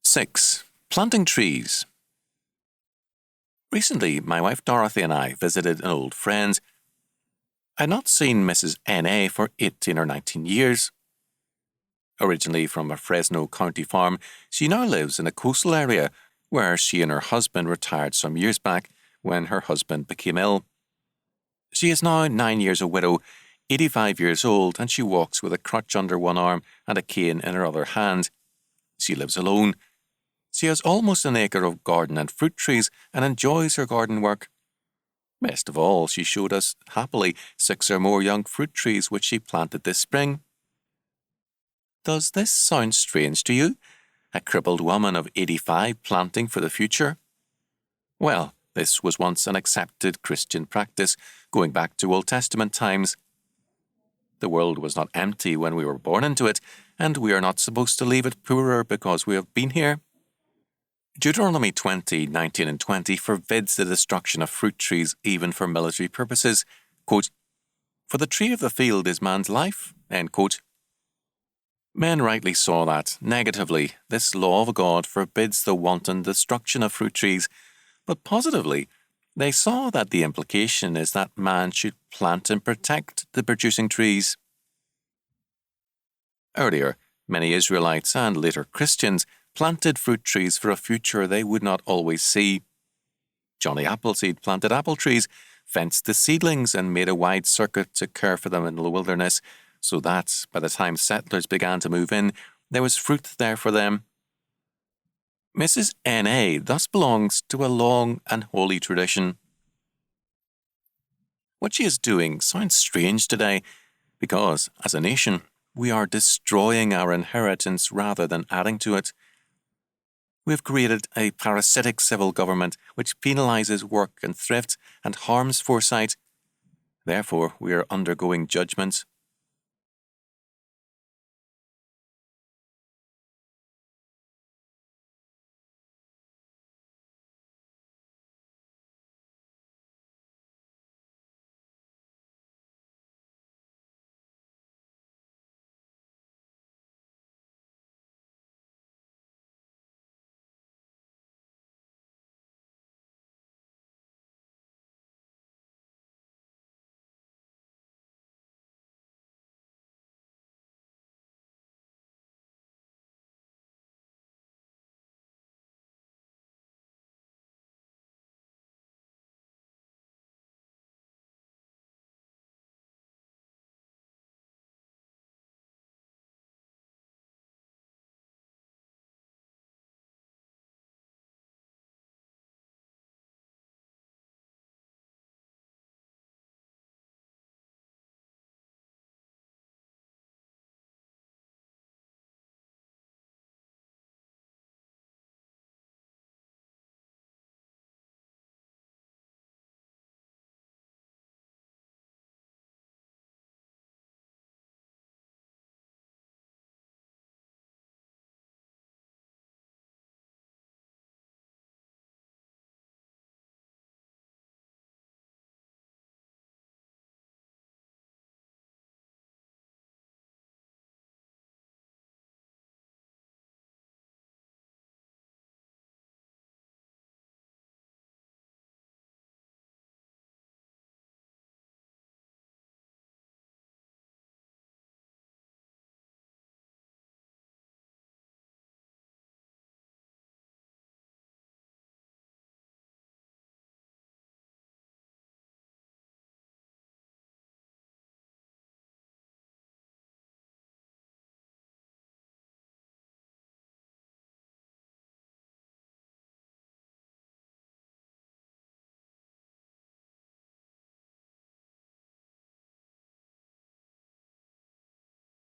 6. Planting trees. Recently, my wife Dorothy and I visited an old friend. I had not seen Mrs. N.A. for 18 or 19 years. Originally from a Fresno County farm, she now lives in a coastal area where she and her husband retired some years back when her husband became ill. She is now 9 years a widow, 85 years old, and she walks with a crutch under one arm and a cane in her other hand. She lives alone. She has almost an acre of garden and fruit trees and enjoys her garden work. Best of all, she showed us happily 6 or more young fruit trees which she planted this spring. Does this sound strange to you? A crippled woman of 85 planting for the future? Well, this was once an accepted Christian practice, going back to Old Testament times. The world was not empty when we were born into it, and we are not supposed to leave it poorer because we have been here. Deuteronomy 20:19 and 20 forbids the destruction of fruit trees even for military purposes. Quote, "For the tree of the field is man's life." End quote. Men rightly saw that, negatively, this law of God forbids the wanton destruction of fruit trees, but positively, they saw that the implication is that man should plant and protect the producing trees. Earlier, many Israelites and later Christians planted fruit trees for a future they would not always see. Johnny Appleseed planted apple trees, fenced the seedlings, and made a wide circuit to care for them in the wilderness, so that, by the time settlers began to move in, there was fruit there for them. Mrs. N.A. thus belongs to a long and holy tradition. What she is doing sounds strange today, because, as a nation, we are destroying our inheritance rather than adding to it. We have created a parasitic civil government which penalizes work and thrift and harms foresight. Therefore, we are undergoing judgment